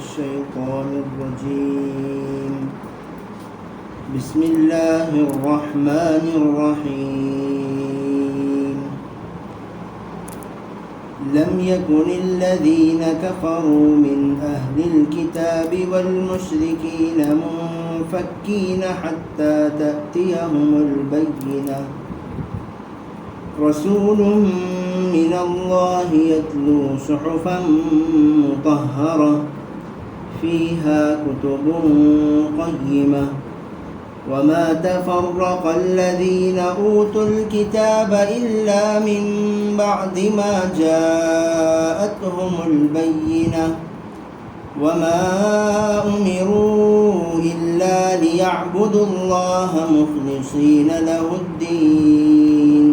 الشيطان الرجيم بسم الله الرحمن الرحيم لم يكن الذين كفروا من أهل الكتاب والمشركين منفكين حتى تأتيهم البينة رسول من الله يتلو صحفا مطهرة فيها كتب قيمة وما تفرق الذين أوتوا الكتاب إلا من بعد ما جاءتهم البينة وما أمروا إلا ليعبدوا الله مخلصين له الدين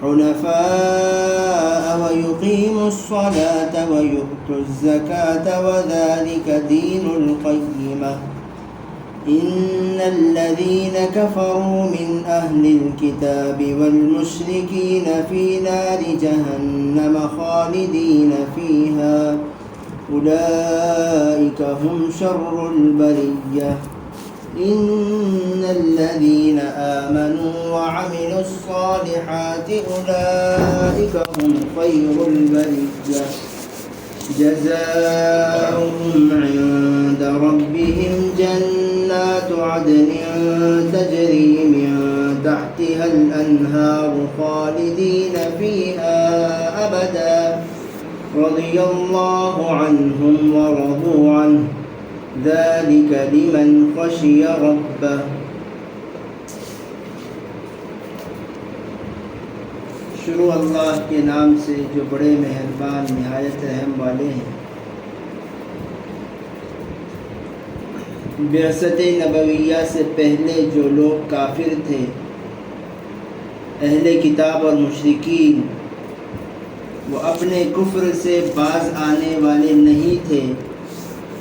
حنفاء ويقيموا الصلاة ويؤتوا الزكاة وذلك دين القيمة إن الذين كفروا من أهل الكتاب والمشركين في نار جهنم خالدين فيها أولئك هم شر البرية إن الذين آمنوا وعملوا الصالحات أولئك هم خير البرية جزاؤهم عند ربهم جنات عدن تجري من تحتها الأنهار خالدين فيها أبدا رضي الله عنهم ورضوا عنه ذلك لمن خشي ربه شروع اللہ کے نام سے جو بڑے مہربان نہایت رحم والے ہیں۔ بعثت نبویہ سے پہلے جو لوگ کافر تھے، اہل کتاب اور مشرکین، وہ اپنے کفر سے باز آنے والے نہیں تھے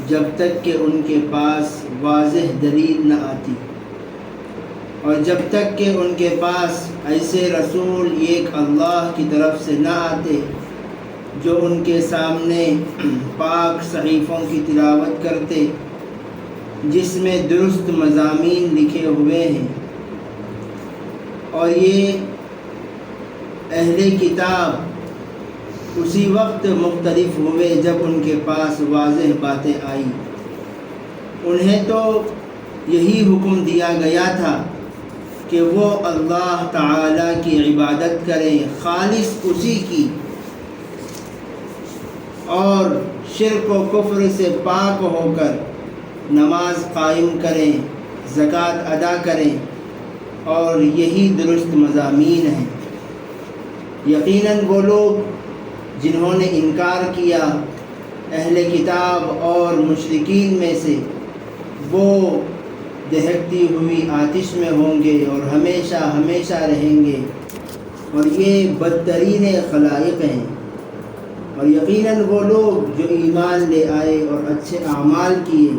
جب تک کہ ان کے پاس واضح دلیل نہ آتی، اور جب تک کہ ان کے پاس ایسے رسول ایک اللہ کی طرف سے نہ آتے جو ان کے سامنے پاک صحیفوں کی تلاوت کرتے جس میں درست مضامین لکھے ہوئے ہیں۔ اور یہ اہل کتاب اسی وقت مختلف ہوئے جب ان کے پاس واضح باتیں آئیں۔ انہیں تو یہی حکم دیا گیا تھا کہ وہ اللہ تعالیٰ کی عبادت کریں، خالص اسی کی، اور شرک و کفر سے پاک ہو کر نماز قائم کریں، زکوٰۃ ادا کریں، اور یہی درست مضامین ہیں۔ یقیناً وہ لوگ جنہوں نے انکار کیا اہل کتاب اور مشرکین میں سے، وہ دہکتی ہوئی آتش میں ہوں گے اور ہمیشہ ہمیشہ رہیں گے، اور یہ بدترین خلائق ہیں۔ اور یقیناً وہ لوگ جو ایمان لے آئے اور اچھے اعمال کیے،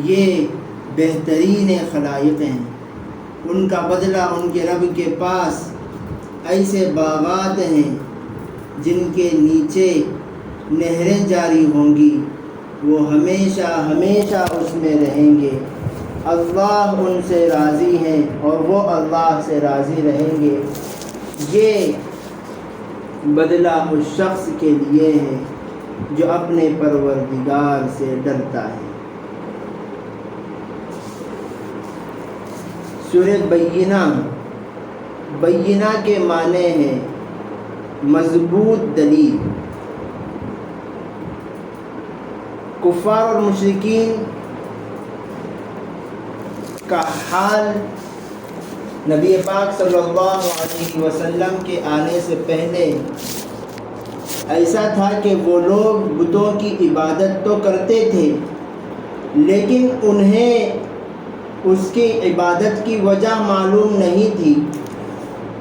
یہ بہترین خلائق ہیں۔ ان کا بدلہ ان کے رب کے پاس ایسے باغات ہیں جن کے نیچے نہریں جاری ہوں گی، وہ ہمیشہ ہمیشہ اس میں رہیں گے۔ اللہ ان سے راضی ہیں اور وہ اللہ سے راضی رہیں گے۔ یہ بدلہ اس شخص کے لیے ہے جو اپنے پروردگار سے ڈرتا ہے۔ سورہ بینہ، بینہ کے معنی ہیں مضبوط دلیل۔ کفار اور مشرکین کا حال نبی پاک صلی اللہ علیہ وسلم کے آنے سے پہلے ایسا تھا کہ وہ لوگ بتوں کی عبادت تو کرتے تھے، لیکن انہیں اس کی عبادت کی وجہ معلوم نہیں تھی،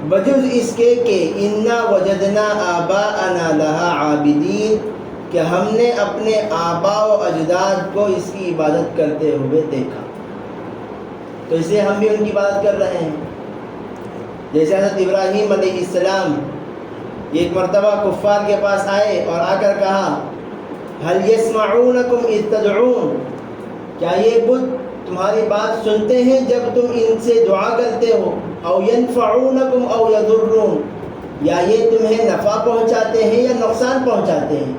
بجز اس کے کہ انا وجدنا آباءنا لہا عابدین، کہ ہم نے اپنے آباء و اجداد کو اس کی عبادت کرتے ہوئے دیکھا، تو اس لیے ہم بھی ان کی عبادت کر رہے ہیں۔ جیسے حضرت ابراہیم علیہ السلام ایک مرتبہ کفار کے پاس آئے اور آ کر کہا هل يسمعونكم اذ تدعون، کیا یہ بت تمہاری بات سنتے ہیں جب تم ان سے دعا کرتے ہو؟ او ينفعونكم او يضرون، یا یہ تمہیں نفع پہنچاتے ہیں یا نقصان پہنچاتے ہیں؟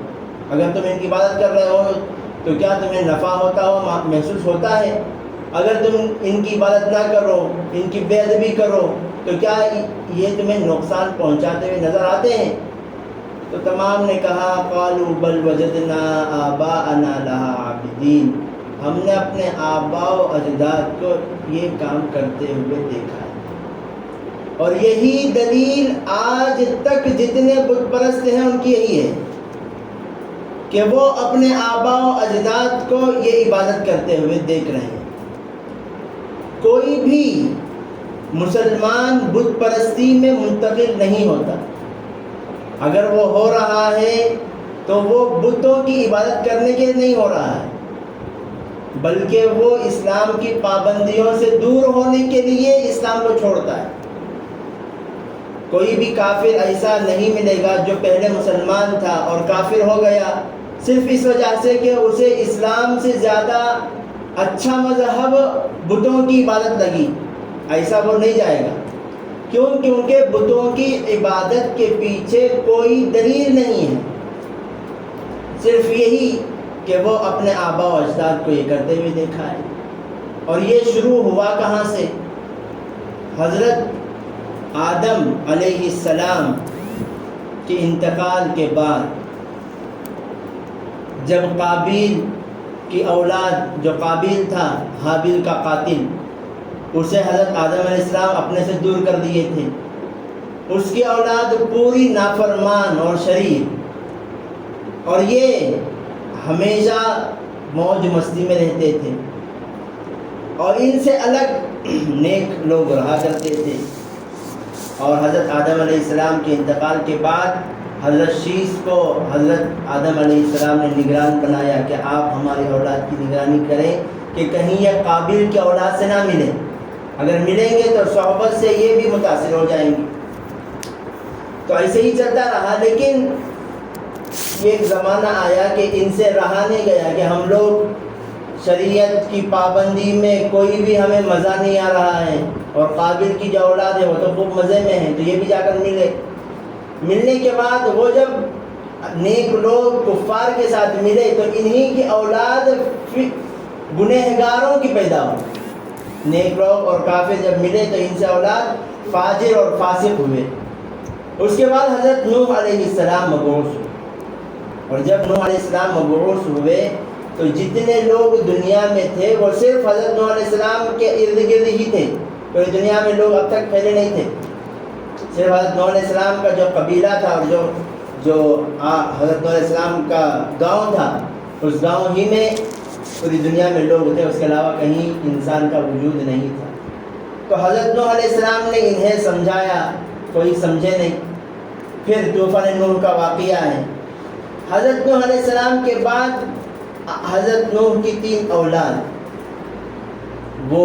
اگر تم ان کی عبادت کر رہے ہو تو کیا تمہیں نفع ہوتا ہو محسوس ہوتا ہے؟ اگر تم ان کی عبادت نہ کرو، ان کی بے ادبی کرو، تو کیا یہ تمہیں نقصان پہنچاتے ہوئے نظر آتے ہیں؟ تو تمام نے کہا قالوا بل وجدنا آباءنا لها عابدین، ہم نے اپنے آباء و اجداد کو یہ کام کرتے ہوئے دیکھا ہے۔ اور یہی دلیل آج تک جتنے بت پرست ہیں ان کی یہی ہے کہ وہ اپنے آباء و اجداد کو یہ عبادت کرتے ہوئے دیکھ رہے ہیں۔ کوئی بھی مسلمان بت پرستی میں منتقل نہیں ہوتا، اگر وہ ہو رہا ہے تو وہ بتوں کی عبادت کرنے کے لیے نہیں ہو رہا ہے، بلکہ وہ اسلام کی پابندیوں سے دور ہونے کے لیے اسلام کو چھوڑتا ہے۔ کوئی بھی کافر ایسا نہیں ملے گا جو پہلے مسلمان تھا اور کافر ہو گیا صرف اس وجہ سے کہ اسے اسلام سے زیادہ اچھا مذہب بتوں کی عبادت لگی، ایسا وہ نہیں جائے گا۔ کیوں؟ کیونکہ بتوں کی عبادت کے پیچھے کوئی دلیل نہیں ہے، صرف یہی کہ وہ اپنے آباء و اجداد کو یہ کرتے ہوئے دیکھا ہے۔ اور یہ شروع ہوا کہاں سے؟ حضرت آدم علیہ السلام کے انتقال کے بعد، جب قابیل کی اولاد جو قابیل تھا حابیل کا قاتل، اسے حضرت آدم علیہ السلام اپنے سے دور کر دیے تھے۔ اس کی اولاد پوری نافرمان اور شریر، اور یہ ہمیشہ موج مستی میں رہتے تھے، اور ان سے الگ نیک لوگ رہا کرتے تھے۔ اور حضرت آدم علیہ السلام کے انتقال کے بعد حضرت شیش کو حضرت آدم علیہ السلام نے نگران بنایا کہ آپ ہماری اولاد کی نگرانی کریں کہ کہیں یہ قابیل کی اولاد سے نہ ملیں، اگر ملیں گے تو صحبت سے یہ بھی متاثر ہو جائیں گے۔ تو ایسے ہی چلتا رہا، لیکن یہ ایک زمانہ آیا کہ ان سے رہا نہیں گیا کہ ہم لوگ شریعت کی پابندی میں کوئی بھی ہمیں مزہ نہیں آ رہا ہے، اور قابل کی جو اولاد ہے وہ تو خوب مزے میں ہیں، تو یہ بھی جا کر ملنے کے بعد وہ جب نیک لوگ کفار کے ساتھ ملے تو انہی کی اولاد گنہگاروں کی پیدا ہو۔ نیک لوگ اور کافر جب ملے تو ان سے اولاد فاجر اور فاسق ہوئے۔ اس کے بعد حضرت نوح علیہ السلام مبعوث ہوئے، اور جب نوح علیہ السلام مبعوث ہوئے تو جتنے لوگ دنیا میں تھے وہ صرف حضرت نوح علیہ السلام کے ارد گرد ہی تھے، پوری دنیا میں لوگ اب تک پھیلے نہیں تھے۔ صرف حضرت نوح علیہ السلام کا جو قبیلہ تھا اور جو حضرت نوح علیہ السلام کا گاؤں تھا، اس گاؤں ہی میں پوری دنیا میں لوگ تھے، اس کے علاوہ کہیں انسان کا وجود نہیں تھا۔ تو حضرت نوح علیہ السلام نے انہیں سمجھایا، کوئی سمجھے نہیں۔ پھر طوفان نوح کا واقعہ ہے۔ حضرت نوح علیہ السلام کے بعد حضرت نوح کی 3 اولاد، وہ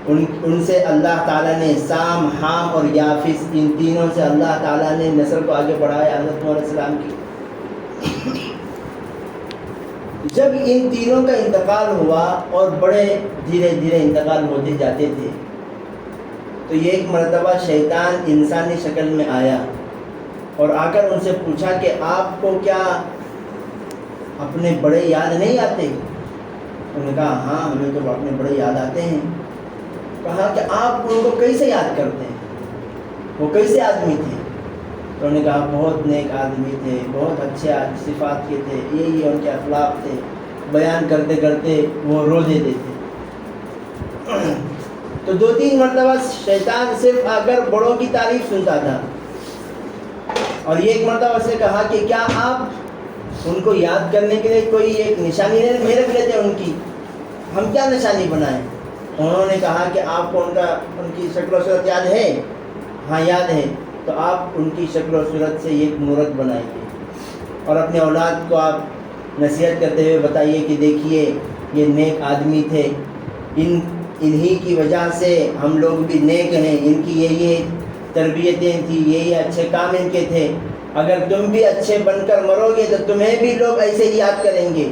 ان سے اللہ تعالیٰ نے سام، حام اور یافس، ان تینوں سے اللہ تعالیٰ نے نسل کو آگے بڑھایا حضرت نوح علیہ السلام کی۔ جب ان تینوں کا انتقال ہوا اور بڑے دھیرے دھیرے انتقال ہوتے جاتے تھے، تو یہ ایک مرتبہ شیطان انسانی شکل میں آیا اور آ کر ان سے پوچھا کہ آپ کو کیا اپنے بڑے یاد نہیں آتے؟ انہوں نے کہا ہاں ہمیں تو اپنے بڑے یاد آتے ہیں۔ کہا کہ آپ ان کو کیسے یاد کرتے ہیں، وہ کیسے آدمی تھے؟ تو انہوں نے کہا بہت نیک آدمی تھے، بہت اچھے صفات کے تھے، یہ ان کے اخلاق تھے۔ بیان کرتے کرتے وہ رو دیتے تھے۔ تو 2-3 مرتبہ شیطان صرف آ کر بڑوں کی تعریف سنتا تھا، اور یہ ایک مرتبہ سے کہا کہ کیا آپ ان کو یاد کرنے کے لیے کوئی ایک نشانی نہیں رکھ لیتے ان کی؟ ہم کیا نشانی بنائیں؟ انہوں نے کہا کہ آپ کو ان کی شکل و صورت یاد ہے؟ ہاں یاد ہے۔ تو آپ ان کی شکل و صورت سے ایک مورت بنائیے اور اپنے اولاد کو آپ نصیحت کرتے ہوئے بتائیے کہ دیکھیے یہ نیک آدمی تھے، انہی کی وجہ سے ہم لوگ بھی نیک ہیں، ان کی یہی تربیتیں تھیں، یہی اچھے کام ان کے تھے، اگر تم بھی اچھے بن کر مرو گے تو تمہیں بھی لوگ ایسے ہی یاد کریں گے۔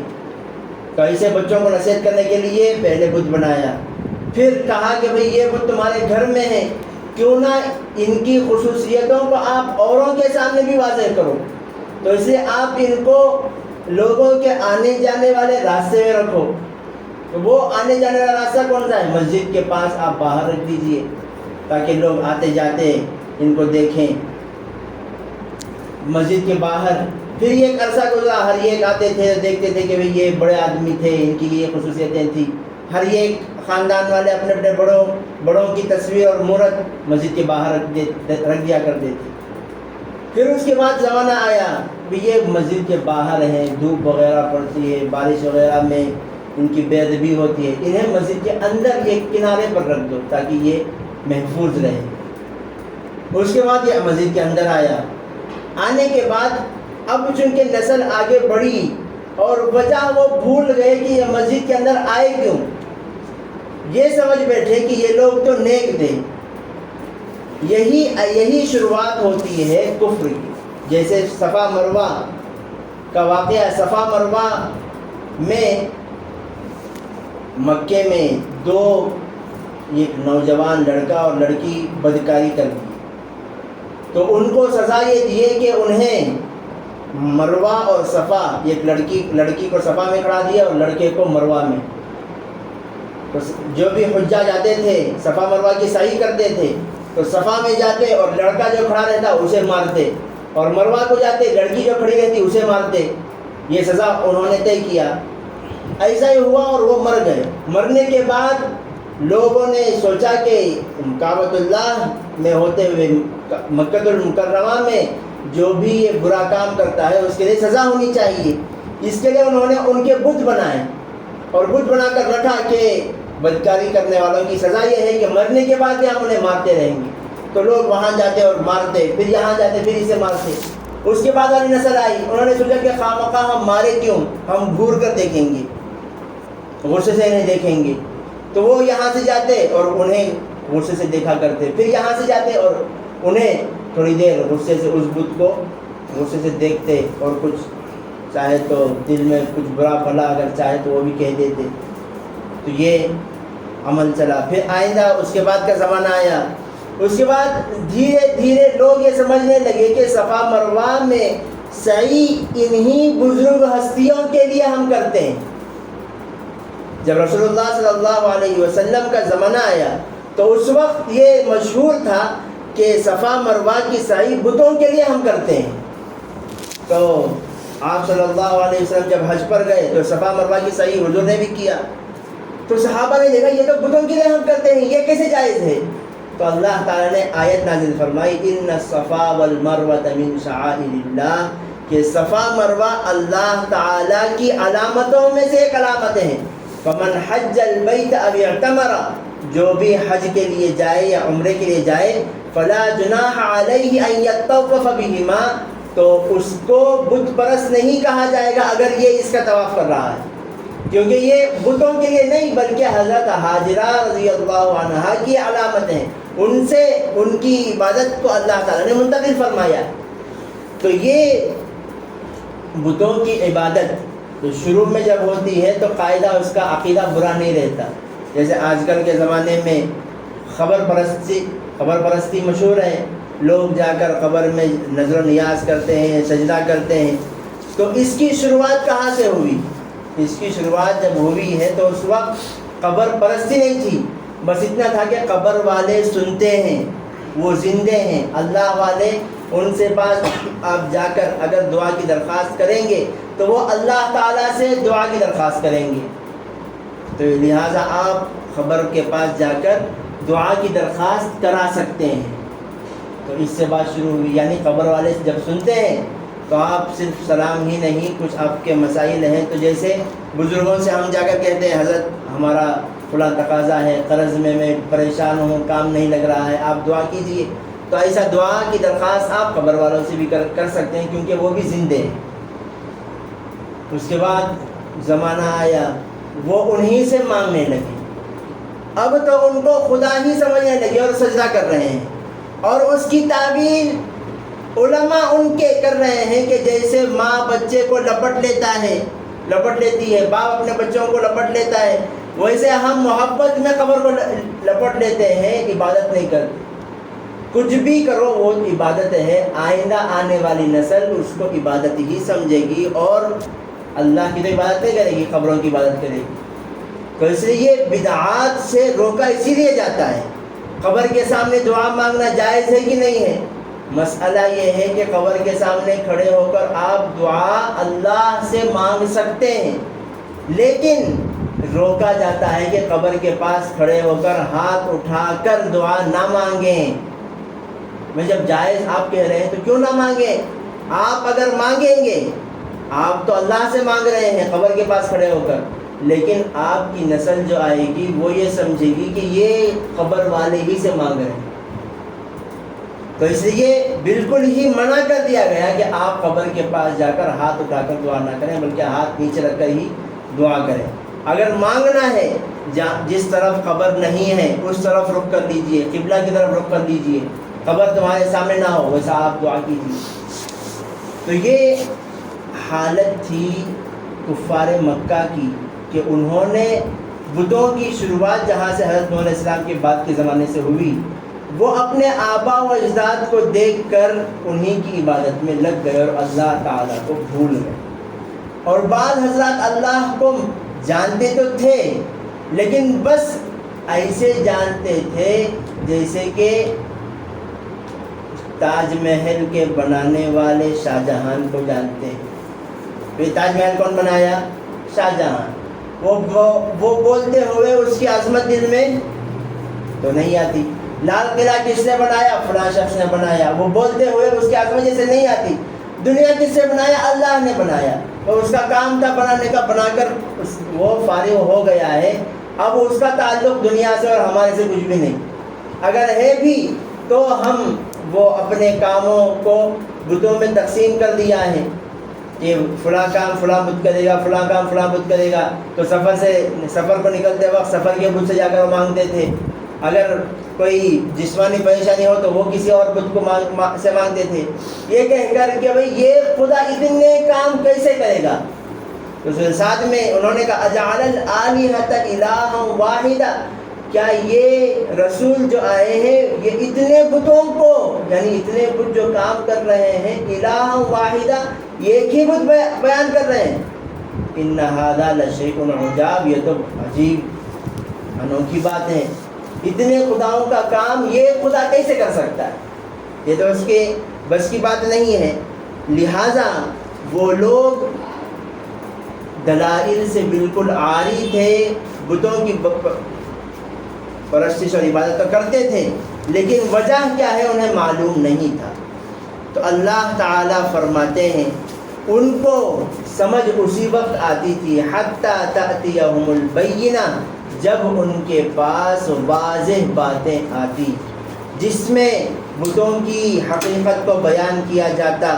تو ایسے بچوں کو نصیحت کرنے کے لیے پہلے بت بنایا، پھر کہا کہ بھئی یہ بت تمہارے گھر میں ہے، کیوں نہ ان کی خصوصیتوں کو آپ اوروں کے سامنے بھی واضح کرو۔ تو اس لیے آپ ان کو لوگوں کے آنے جانے والے راستے میں رکھو۔ تو وہ آنے جانے والا راستہ کون سا ہے؟ مسجد کے پاس آپ باہر رکھ دیجئے تاکہ لوگ آتے جاتے ان کو دیکھیں مسجد کے باہر۔ پھر یہ ایک عرصہ گزرا، ہر ایک آتے تھے، دیکھتے تھے کہ بھئی یہ بڑے آدمی تھے، ان کی یہ خصوصیتیں تھیں۔ ہر ایک خاندان والے اپنے اپنے بڑوں کی تصویر اور مورت مسجد کے باہر رکھ دیا کرتے تھے۔ پھر اس کے بعد زمانہ آیا کہ یہ مسجد کے باہر ہیں، دھوپ وغیرہ پڑتی ہے، بارش وغیرہ میں ان کی بے ادبی ہوتی ہے، انہیں مسجد کے اندر ایک کنارے پر رکھ دو تاکہ یہ محفوظ رہے۔ اس کے بعد یہ مسجد کے اندر آیا۔ آنے کے بعد اب چونکہ نسل آگے بڑھی اور وجہ وہ بھول گئے کہ یہ مسجد کے اندر آئے کیوں، یہ سمجھ بیٹھے کہ یہ لوگ تو نیک تھے۔ یہی شروعات ہوتی ہے کفر کی۔ جیسے صفا مروہ کا واقعہ، صفا مروہ میں مکے میں ایک نوجوان لڑکا اور لڑکی بدکاری کر دی، تو ان کو سزا یہ دی کہ انہیں مروہ اور صفا، ایک لڑکی کو صفا میں کھڑا دیا اور لڑکے کو مروہ میں۔ تو جو بھی حجاج جاتے تھے صفا مروہ کی سعی کرتے تھے تو صفا میں جاتے اور لڑکا جو کھڑا رہتا اسے مارتے، اور مروہ کو جاتے لڑکی جو کھڑی رہتی اسے مارتے۔ یہ سزا انہوں نے طے کیا۔ ایسا ہی ہوا اور وہ مر گئے۔ مرنے کے بعد لوگوں نے سوچا کہ کعبۃ اللہ میں ہوتے ہوئے مکۃ المکرمہ میں جو بھی یہ برا کام کرتا ہے اس کے لیے سزا ہونی چاہیے۔ اس کے لیے انہوں نے ان کے بت بنائے اور بت بنا کر رکھا کہ بدکاری کرنے والوں کی سزا یہ ہے کہ مرنے کے بعد بھی ہم انہیں مارتے رہیں گے۔ تو لوگ وہاں جاتے اور مارتے، پھر یہاں جاتے پھر اسے مارتے۔ اس کے بعد والی نسل آئی، انہوں نے سوچا کہ خواہ ہم مارے کیوں، ہم گھور کر دیکھیں گے، غصے سے انہیں دیکھیں گے۔ تو وہ یہاں سے جاتے اور انہیں غصے سے دیکھا کرتے، پھر یہاں سے جاتے اور انہیں تھوڑی دیر غصے سے اس بت کو غصے سے دیکھتے، اور کچھ چاہے تو دل میں کچھ برا بھلا اگر چاہے تو وہ بھی کہہ دیتے۔ تو یہ عمل چلا۔ پھر آئندہ اس کے بعد کا زمانہ آیا۔ اس کے بعد دھیرے دھیرے لوگ یہ سمجھنے لگے کہ صفا مروہ میں سعی انہی بزرگ ہستیوں کے لیے ہم کرتے ہیں۔ جب رسول اللہ صلی اللہ علیہ وسلم کا زمانہ آیا تو اس وقت یہ مشہور تھا کہ صفا مروہ کی سعی بتوں کے لیے ہم کرتے ہیں۔ تو آپ صلی اللہ علیہ وسلم جب حج پر گئے تو صفا مروہ کی سعی حضور نے بھی کیا، تو صحابہ نے دیکھا یہ تو بتوں کے لیے ہم کرتے ہیں، یہ کیسے جائز ہے؟ تو اللہ تعالیٰ نے آیت نازل فرمائی، ان الصفا والمروۃ من شعائر اللہ، کہ صفا مروہ اللہ تعالیٰ کی علامتوں میں سے ایک علامتیں ہیں۔ فمن حج البیت او اعتمر، جو بھی حج کے لیے جائے یا عمرے کے لیے جائے، فلا جناح علیہ ان یطوف بہما، تو اس کو بت پرست نہیں کہا جائے گا اگر یہ اس کا طواف کر رہا ہے، کیونکہ یہ بتوں کے لیے نہیں بلکہ حضرت ہاجرہ رضی اللہ عنہا کی علامتیں ہیں، ان سے ان کی عبادت کو اللہ تعالیٰ نے منتقل فرمایا۔ تو یہ بتوں کی عبادت تو شروع میں جب ہوتی ہے تو قاعدہ اس کا عقیدہ برا نہیں رہتا۔ جیسے آج کل کے زمانے میں خبر پرستی مشہور ہے، لوگ جا کر قبر میں نظر و نیاز کرتے ہیں، سجدہ کرتے ہیں۔ تو اس کی شروعات کہاں سے ہوئی؟ اس کی شروعات جب ہوئی ہے تو اس وقت قبر پرستی نہیں تھی، بس اتنا تھا کہ قبر والے سنتے ہیں، وہ زندے ہیں، اللہ والے ان سے پاس آپ جا کر اگر دعا کی درخواست کریں گے تو وہ اللہ تعالیٰ سے دعا کی درخواست کریں گے، تو لہٰذا آپ قبر کے پاس جا کر دعا کی درخواست کرا سکتے ہیں۔ تو اس سے بات شروع ہوئی، یعنی قبر والے جب سنتے ہیں تو آپ صرف سلام ہی نہیں، کچھ آپ کے مسائل ہیں تو جیسے بزرگوں سے ہم جا کر کہتے ہیں حضرت ہمارا فلاں تقاضا ہے، قرض میں پریشان ہوں، کام نہیں لگ رہا ہے، آپ دعا کیجئے، تو ایسا دعا کی درخواست آپ قبر والوں سے بھی کر سکتے ہیں کیونکہ وہ بھی زندے ہیں۔ اس کے بعد زمانہ آیا، وہ انہی سے مانگنے لگے، اب تو ان کو خدا ہی سمجھنے لگے اور سجدہ کر رہے ہیں، اور اس کی تعبیر علماء ان کے کر رہے ہیں کہ جیسے ماں بچے کو لپٹ لیتی ہے، باپ اپنے بچوں کو لپٹ لیتا ہے، ویسے ہم محبت میں قبر کو لپٹ لیتے ہیں، عبادت نہیں کرتے۔ کچھ بھی کرو وہ عبادت ہے، آئندہ آنے والی نسل اس کو عبادت ہی سمجھے گی اور اللہ کی تو عبادت نہیں کرے گی، قبروں کی عبادت کرے گی۔ تو اس لیے یہ بدعات سے روکا اسی لیے جاتا ہے۔ قبر کے سامنے دعا مانگنا جائز ہے کہ نہیں ہے؟ مسئلہ یہ ہے کہ قبر کے سامنے کھڑے ہو کر آپ دعا اللہ سے مانگ سکتے ہیں، لیکن روکا جاتا ہے کہ قبر کے پاس کھڑے ہو کر ہاتھ اٹھا کر دعا نہ مانگیں۔ میں جب جائز آپ کہہ رہے ہیں تو کیوں نہ مانگیں؟ آپ اگر مانگیں گے، آپ تو اللہ سے مانگ رہے ہیں قبر کے پاس کھڑے ہو کر، لیکن آپ کی نسل جو آئے گی وہ یہ سمجھے گی کہ یہ قبر والے ہی سے مانگ رہے ہیں۔ تو اس لیے بالکل ہی منع کر دیا گیا کہ آپ قبر کے پاس جا کر ہاتھ اٹھا کر دعا نہ کریں، بلکہ ہاتھ نیچے رکھ کر ہی دعا کریں۔ اگر مانگنا ہے جس طرف قبر نہیں ہے اس طرف رخ کر لیجئے، قبلہ کی طرف رخ کر لیجئے، قبر تمہارے سامنے نہ ہو، ویسا آپ دعا کیجیے۔ تو یہ حالت تھی کفار مکہ کی کہ انہوں نے بتوں کی شروعات جہاں سے حضرت نوح علیہ السلام کے بعد کے زمانے سے ہوئی، وہ اپنے آبا و اجداد کو دیکھ کر انہی کی عبادت میں لگ گئے اور اللہ تعالیٰ کو بھول گئے۔ اور بعض حضرات اللہ کو جانتے تو تھے لیکن بس ایسے جانتے تھے جیسے کہ تاج محل کے بنانے والے شاہ جہان کو جانتے ہیں۔ پھر تاج محل کون بنایا؟ شاہ جہاں۔ وہ بولتے ہوئے اس کی عظمت دل میں تو نہیں آتی۔ لال قلعہ کس نے بنایا؟ فلاں شخص نے بنایا۔ وہ بولتے ہوئے اس کی عظمت جیسے نہیں آتی۔ دنیا کس نے بنایا؟ اللہ نے بنایا، اور اس کا کام تھا بنانے کا، بنا کر وہ فارغ ہو گیا ہے۔ اب اس کا تعلق دنیا سے اور ہمارے سے کچھ بھی نہیں، اگر ہے بھی تو ہم وہ اپنے کاموں کو بتوں میں تقسیم کر دیا ہے کہ فلاں کام فلاں بت کرے گا، فلاں کام فلاں بت کرے گا۔ تو سفر کو نکلتے وقت سفر کے بت سے جا کر مانگتے تھے، اگر کوئی جسمانی پریشانی ہو تو وہ کسی اور بت کو سے مانگتے تھے، یہ کہہ کر کہ بھئی یہ خدا اتنے کام کیسے کرے گا۔ تو ساتھ میں انہوں نے کہا اجعل الآلہۃ الہا واحدہ، کیا یہ رسول جو آئے ہیں یہ اتنے بتوں کو، یعنی اتنے بت جو کام کر رہے ہیں، الہ واحدہ، یہ ایک ہی بت بیان کر رہے ہیں۔ ان ھذا لشیء عجاب، یہ تو عجیب انوکھی بات ہے، اتنے خداؤں کا کام یہ خدا کیسے کر سکتا ہے، یہ تو اس کے بس کی بات نہیں ہے۔ لہٰذا وہ لوگ دلائل سے بالکل عاری تھے، بتوں کی پرستش اور عبادت تو کرتے تھے لیکن وجہ کیا ہے انہیں معلوم نہیں تھا۔ تو اللہ تعالیٰ فرماتے ہیں ان کو سمجھ اسی وقت آتی تھی حتی تأتیہم البینہ، جب ان کے پاس واضح باتیں آتی جس میں بتوں کی حقیقت کو بیان کیا جاتا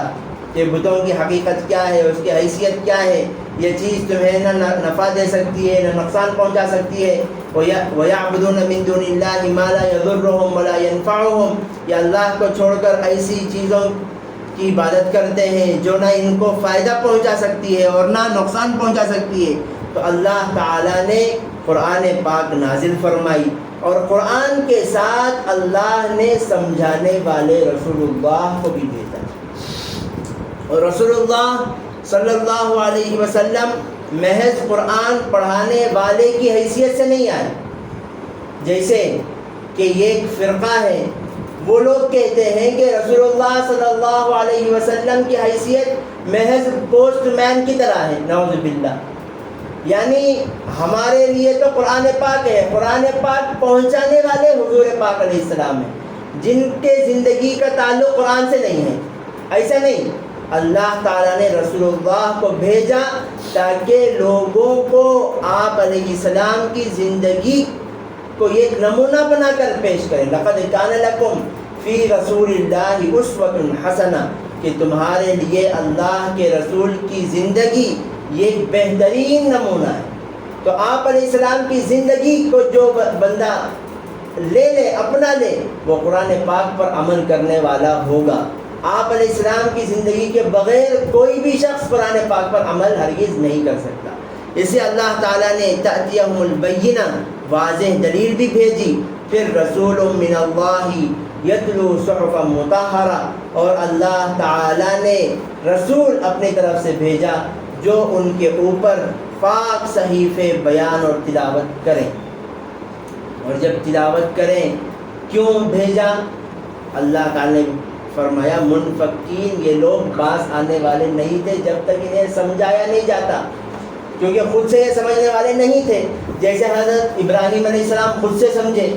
کہ بتوں کی حقیقت کیا ہے، اس کی حیثیت کیا ہے، یہ چیز تمہیں نہ نفع دے سکتی ہے نہ نقصان پہنچا سکتی ہے۔ وَيَعْبُدُونَ مِن دُونِ اللَّهِ مَا لَا يَضُرُّهُمْ وَلَا يَنفَعُهُمْ، یہ اللہ کو چھوڑ کر ایسی چیزوں کی عبادت کرتے ہیں جو نہ ان کو فائدہ پہنچا سکتی ہے اور نہ نقصان پہنچا سکتی ہے۔ تو اللہ تعالیٰ نے قرآن پاک نازل فرمائی اور قرآن کے ساتھ اللہ نے سمجھانے والے رسول اللہ کو بھی بھیجا، اور رسول اللہ صلی اللہ علیہ وسلم محض قرآن پڑھانے والے کی حیثیت سے نہیں آئے۔ جیسے کہ یہ ایک فرقہ ہے، وہ لوگ کہتے ہیں کہ رسول اللہ صلی اللہ علیہ وسلم کی حیثیت محض پوسٹ مین کی طرح ہے، نعوذ باللہ، یعنی ہمارے لیے تو قرآن پاک ہے، قرآن پاک پہنچانے والے حضور پاک علیہ السلام ہیں جن کے زندگی کا تعلق قرآن سے نہیں ہے۔ ایسا نہیں، اللہ تعالیٰ نے رسول اللہ کو بھیجا تاکہ لوگوں کو آپ علیہ السلام کی زندگی کو ایک نمونہ بنا کر پیش کریں۔ لقد کان لکم فی رسول اللہ اسوۃ حسنہ، کہ تمہارے لیے اللہ کے رسول کی زندگی یہ ایک بہترین نمونہ ہے۔ تو آپ علیہ السلام کی زندگی کو جو بندہ لے اپنا لے، وہ قرآن پاک پر عمل کرنے والا ہوگا۔ آپ علیہ السلام کی زندگی کے بغیر کوئی بھی شخص قرآن پاک پر عمل ہرگز نہیں کر سکتا۔ اسے اللہ تعالیٰ نے تأتیہم البینہ واضح دلیل بھی بھیجی، پھر رسول من اللہ یتلو صحفا مطہرہ، اور اللہ تعالیٰ نے رسول اپنی طرف سے بھیجا جو ان کے اوپر پاک صحیفے بیان اور تلاوت کریں۔ اور جب تلاوت کریں کیوں بھیجا؟ اللہ تعالیٰ نے فرمایا منفقین، یہ لوگ باز آنے والے نہیں تھے جب تک انہیں سمجھایا نہیں جاتا، کیونکہ خود سے یہ سمجھنے والے نہیں تھے۔ جیسے حضرت ابراہیم علیہ السلام خود سے سمجھے،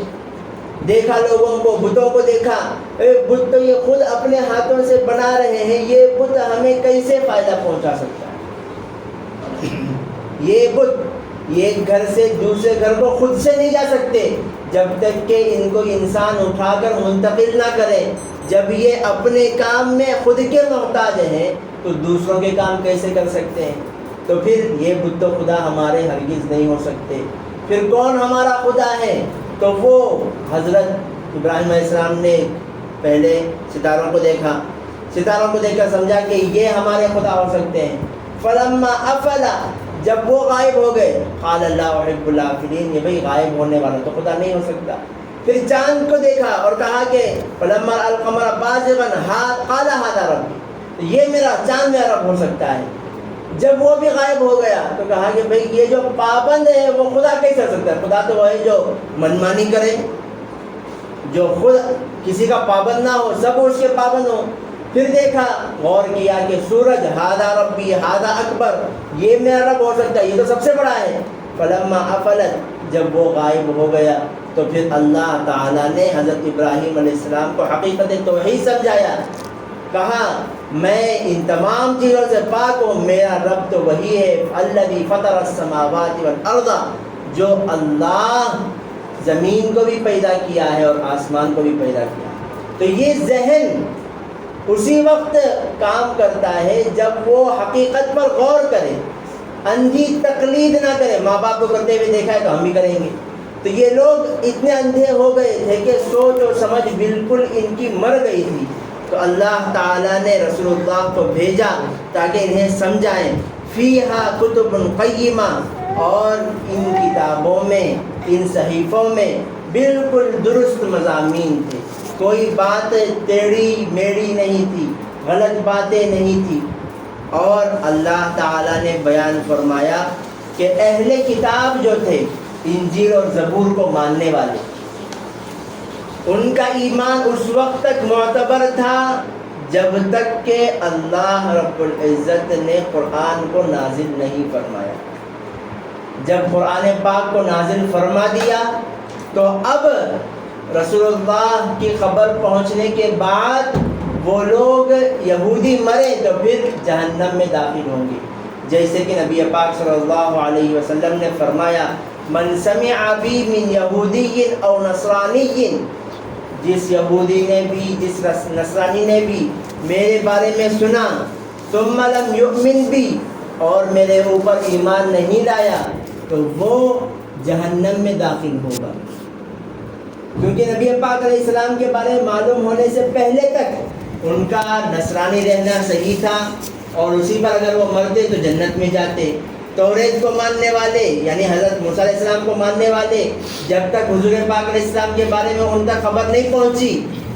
دیکھا لوگوں کو، بتوں کو دیکھا، بت تو یہ خود اپنے ہاتھوں سے بنا رہے ہیں، یہ بت ہمیں کیسے فائدہ پہنچا سکتا ہے؟ یہ بت یہ گھر سے دوسرے گھر کو خود سے نہیں جا سکتے جب تک کہ ان کو انسان اٹھا کر منتقل نہ کرے۔ جب یہ اپنے کام میں خود کے محتاج ہیں تو دوسروں کے کام کیسے کر سکتے ہیں؟ تو پھر یہ بت و خدا ہمارے ہرگز نہیں ہو سکتے۔ پھر کون ہمارا خدا ہے؟ تو وہ حضرت ابراہیم علیہ السلام نے پہلے ستاروں کو دیکھا، ستاروں کو دیکھ کر سمجھا کہ یہ ہمارے خدا ہو سکتے ہیں۔ فلما افلا، جب وہ غائب ہو گئے، قال اللہ احب الافلین، یہ بھائی غائب ہونے والا تو خدا نہیں ہو سکتا۔ پھر چاند کو دیکھا اور کہا کہ فلما رأى القمر بازغا قال هذا ربی، یہ میرا چاند میرا رب ہو سکتا ہے۔ جب وہ بھی غائب ہو گیا تو کہا کہ بھئی یہ جو پابند ہے وہ خدا کیسے ہو سکتا ہے؟ خدا تو وہ ہے جو منمانی کرے، جو خود کسی کا پابند نہ ہو، سب اس کے پابند ہو۔ پھر دیکھا، غور کیا کہ سورج ھذا ربی ھذا اکبر، یہ میرا رب ہو سکتا ہے، یہ تو سب سے بڑا ہے۔ فلما افلت، جب وہ غائب ہو گیا تو پھر اللہ تعالیٰ نے حضرت ابراہیم علیہ السلام کو حقیقت توحید سمجھایا، کہا میں ان تمام چیزوں سے پاک ہوں، میرا رب تو وہی ہے الذی فطر السماوات والارض، جو اللہ زمین کو بھی پیدا کیا ہے اور آسمان کو بھی پیدا کیا ہے۔ تو یہ ذہن اسی وقت کام کرتا ہے جب وہ حقیقت پر غور کرے، اندھی تقلید نہ کرے۔ ماں باپ کو کرتے ہوئے دیکھا ہے تو ہم بھی کریں گے۔ تو یہ لوگ اتنے اندھے ہو گئے تھے کہ سوچ اور سمجھ بالکل ان کی مر گئی تھی۔ تو اللہ تعالیٰ نے رسول اللہ کو بھیجا تاکہ انہیں سمجھائیں۔ فیہا کتب قیمہ، اور ان کتابوں میں، ان صحیفوں میں بالکل درست مضامین تھے، کوئی بات ٹیڑھی میڑھی نہیں تھی، غلط باتیں نہیں تھی۔ اور اللہ تعالیٰ نے بیان فرمایا کہ اہل کتاب جو تھے انجیل اور زبور کو ماننے والے، ان کا ایمان اس وقت تک معتبر تھا جب تک کہ اللہ رب العزت نے قرآن کو نازل نہیں فرمایا۔ جب قرآن پاک کو نازل فرما دیا تو اب رسول اللہ کی خبر پہنچنے کے بعد وہ لوگ یہودی مرے تو پھر جہنم میں داخل ہوں گے، جیسے کہ نبی پاک صلی اللہ علیہ وسلم نے فرمایا من سمع بی من یہودی او نصرانی، جس یہودی نے بھی، جس نصرانی نے بھی میرے بارے میں سنا، ثم لم یؤمن بی، اور میرے اوپر ایمان نہیں لایا، تو وہ جہنم میں داخل ہوگا۔ کیونکہ نبی پاک علیہ السلام کے بارے میں معلوم ہونے سے پہلے تک ان کا نصرانی رہنا صحیح تھا، اور اسی پر اگر وہ مرتے تو جنت میں جاتے۔ توریت کو ماننے والے یعنی حضرت موسیٰ علیہ السلام کو ماننے والے، جب تک حضور پاک علیہ السلام کے بارے میں ان تک خبر نہیں پہنچی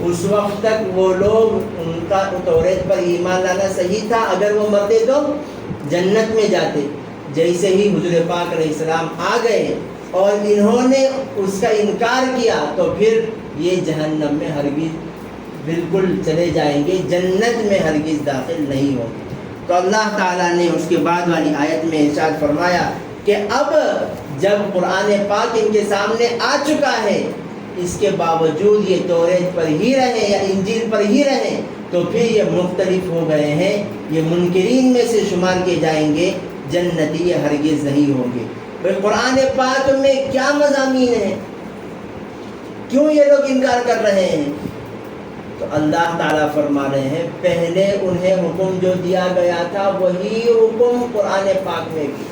اس وقت تک وہ لوگ، ان کا توریت پر ایمان لانا صحیح تھا، اگر وہ مرتے تو جنت میں جاتے۔ جیسے ہی حضور پاک علیہ السلام آ گئے اور انہوں نے اس کا انکار کیا تو پھر یہ جہنم میں ہرگز بالکل چلے جائیں گے، جنت میں ہرگز داخل نہیں ہوں گے۔ تو اللہ تعالیٰ نے اس کے بعد والی آیت میں ارشاد فرمایا کہ اب جب قرآن پاک ان کے سامنے آ چکا ہے، اس کے باوجود یہ توریت پر ہی رہیں یا انجیل پر ہی رہیں، تو پھر یہ مختلف ہو گئے ہیں، یہ منکرین میں سے شمار کیے جائیں گے، جنتی یہ ہرگز نہیں ہوں گے۔ بھئی قرآن پاک میں کیا مضامین ہیں؟ کیوں یہ لوگ انکار کر رہے ہیں؟ تو اللہ تعالیٰ فرما رہے ہیں پہلے انہیں حکم جو دیا گیا تھا وہی حکم قرآن پاک میں بھی،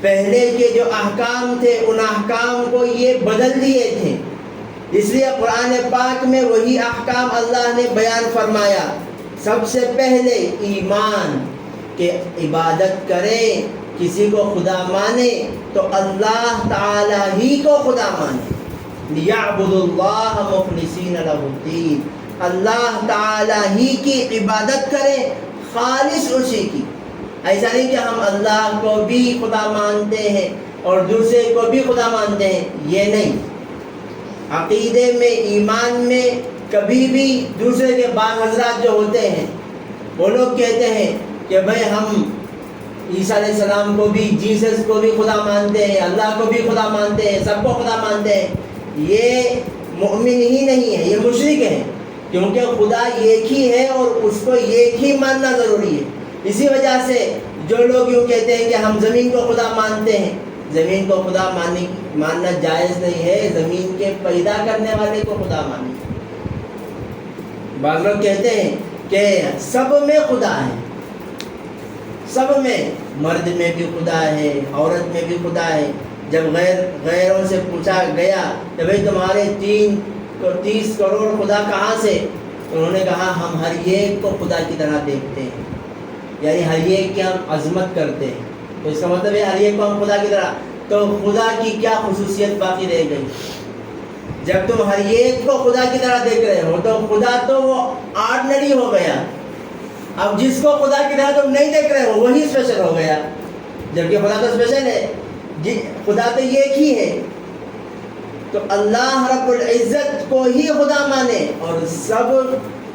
پہلے کے جو احکام تھے ان احکام کو یہ بدل دیے تھے، اس لیے قرآن پاک میں وہی احکام اللہ نے بیان فرمایا. سب سے پہلے ایمان کہ عبادت کرے، کسی کو خدا مانے تو اللہ تعالی ہی کو خدا مانے. لِيَعْبُدُوا اللَّهَ مُخْلِصِينَ لَهُ الدِّينَ، اللہ تعالی ہی کی عبادت کرے، خالص اسی کی. ایسا نہیں کہ ہم اللہ کو بھی خدا مانتے ہیں اور دوسرے کو بھی خدا مانتے ہیں، یہ نہیں. عقیدے میں، ایمان میں کبھی بھی دوسرے کے بعض حضرات جو ہوتے ہیں وہ لوگ کہتے ہیں کہ بھئی ہم عیسیٰ علیہ السلام کو بھی، جیسس کو بھی خدا مانتے ہیں، اللہ کو بھی خدا مانتے ہیں، سب کو خدا مانتے ہیں. یہ مومن ہی نہیں ہے، یہ مشرک ہے، کیونکہ خدا ایک ہی ہے اور اس کو ایک ہی ماننا ضروری ہے. اسی وجہ سے جو لوگ یوں کہتے ہیں کہ ہم زمین کو خدا مانتے ہیں، زمین کو خدا ماننا جائز نہیں ہے. زمین کے پیدا کرنے والے کو خدا مانیں. بعض لوگ کہتے ہیں کہ سب میں خدا ہے، سب میں، مرد میں بھی خدا ہے، عورت میں بھی خدا ہے. جب غیروں سے پوچھا گیا کہ بھئی تمہارے 30 کروڑ خدا کہاں سے، انہوں نے کہا ہم ہر ایک کو خدا کی طرح دیکھتے ہیں، یعنی ہر ایک کی ہم عظمت کرتے ہیں. تو اس کا مطلب ہے ہر ایک کو ہم خدا کی طرح. تو خدا کی کیا خصوصیت باقی رہ گئی؟ جب تم ہر ایک کو خدا کی طرح دیکھ رہے ہو تو خدا تو وہ آرڈنری ہو گیا. اب جس کو خدا کی طرح تم نہیں دیکھ رہے ہو وہی اسپیشل ہو گیا، جبکہ خدا تو اسپیشل ہے، خدا تو ایک ہی ہے. تو اللہ رب العزت کو ہی خدا مانے اور سب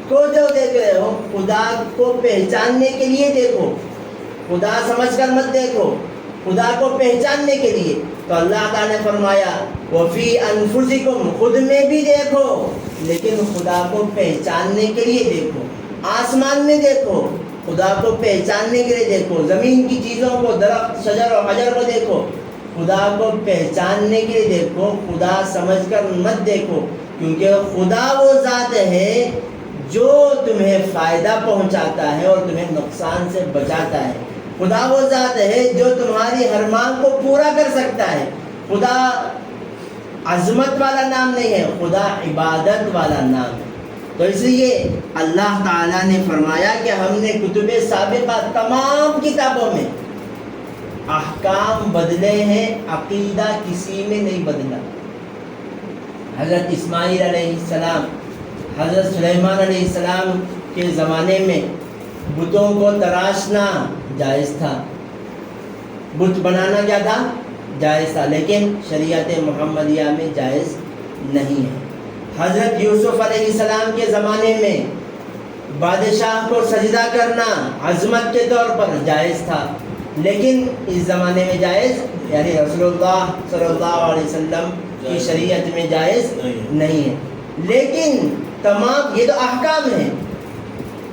کو جو دیکھ رہے ہو خدا کو پہچاننے کے لیے دیکھو، خدا سمجھ کر مت دیکھو، خدا کو پہچاننے کے لیے. تو اللہ تعالیٰ نے فرمایا وَفِي أَنفُسِكُمْ، خود میں بھی دیکھو لیکن خدا کو پہچاننے کے لیے دیکھو. آسمان میں دیکھو، خدا کو پہچاننے کے لیے دیکھو. زمین کی چیزوں کو، درخت، شجر اور حجر کو دیکھو، خدا کو پہچاننے کے لیے دیکھو. خدا سمجھ کر مت دیکھو، کیونکہ خدا وہ ذات ہے جو تمہیں فائدہ پہنچاتا ہے اور تمہیں نقصان سے بچاتا ہے. خدا وہ ذات ہے جو تمہاری ہر مانگ کو پورا کر سکتا ہے. خدا عظمت والا نام نہیں ہے، خدا عبادت والا نام ہے. تو اس لیے اللہ تعالیٰ نے فرمایا کہ ہم نے کتب سابقہ تمام کتابوں میں احکام بدلے ہیں، عقیدہ کسی میں نہیں بدلا. حضرت اسماعیل علیہ السلام، حضرت سلیمان علیہ السلام کے زمانے میں بتوں کو تراشنا جائز تھا، بت بنانا کیا تھا؟ جائز تھا، لیکن شریعت محمدیہ میں جائز نہیں ہے. حضرت یوسف علیہ السلام کے زمانے میں بادشاہ کو سجدہ کرنا عظمت کے طور پر جائز تھا، لیکن اس زمانے میں جائز، یعنی رسول اللہ صلی اللہ علیہ وسلم کی شریعت میں جائز نہیں ہے. لیکن تمام یہ تو احکام ہیں،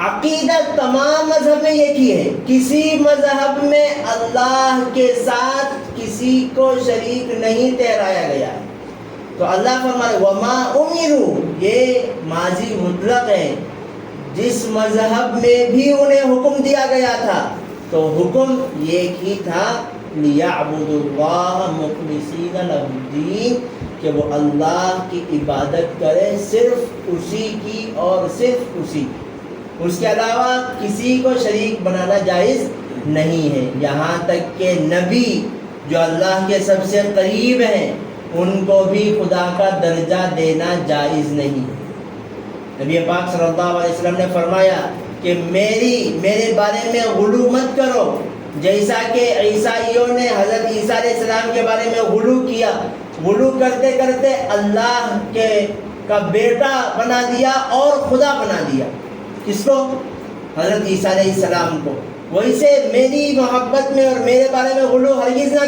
عقیدہ تمام مذہب میں ایک ہی ہے. کسی مذہب میں اللہ کے ساتھ کسی کو شریک نہیں ٹھہرایا گیا. تو اللہ فرمائے وما امروا، یہ ماضی مطلق ہے. جس مذہب میں بھی انہیں حکم دیا گیا تھا تو حکم ایک ہی تھا، لِيَعْبُدُوا اللَّهَ مُخْلِصِينَ لَهُ الدِّينَ، کہ وہ اللہ کی عبادت کرے، صرف اسی کی اور صرف اسی کی. اس کے علاوہ کسی کو شریک بنانا جائز نہیں ہے. یہاں تک کہ نبی جو اللہ کے سب سے قریب ہیں ان کو بھی خدا کا درجہ دینا جائز نہیں. نبی پاک صلی اللہ علیہ وسلم نے فرمایا کہ میرے بارے میں غلو مت کرو، جیسا کہ عیسائیوں نے حضرت عیسیٰ علیہ السلام کے بارے میں غلو کیا. غلو کرتے کرتے اللہ کا بیٹا بنا دیا اور خدا بنا دیا. کس کو؟ حضرت عیسیٰ علیہ السلام کو. ویسے میری محبت میں اور میرے بارے میں غلو ہرگز نہ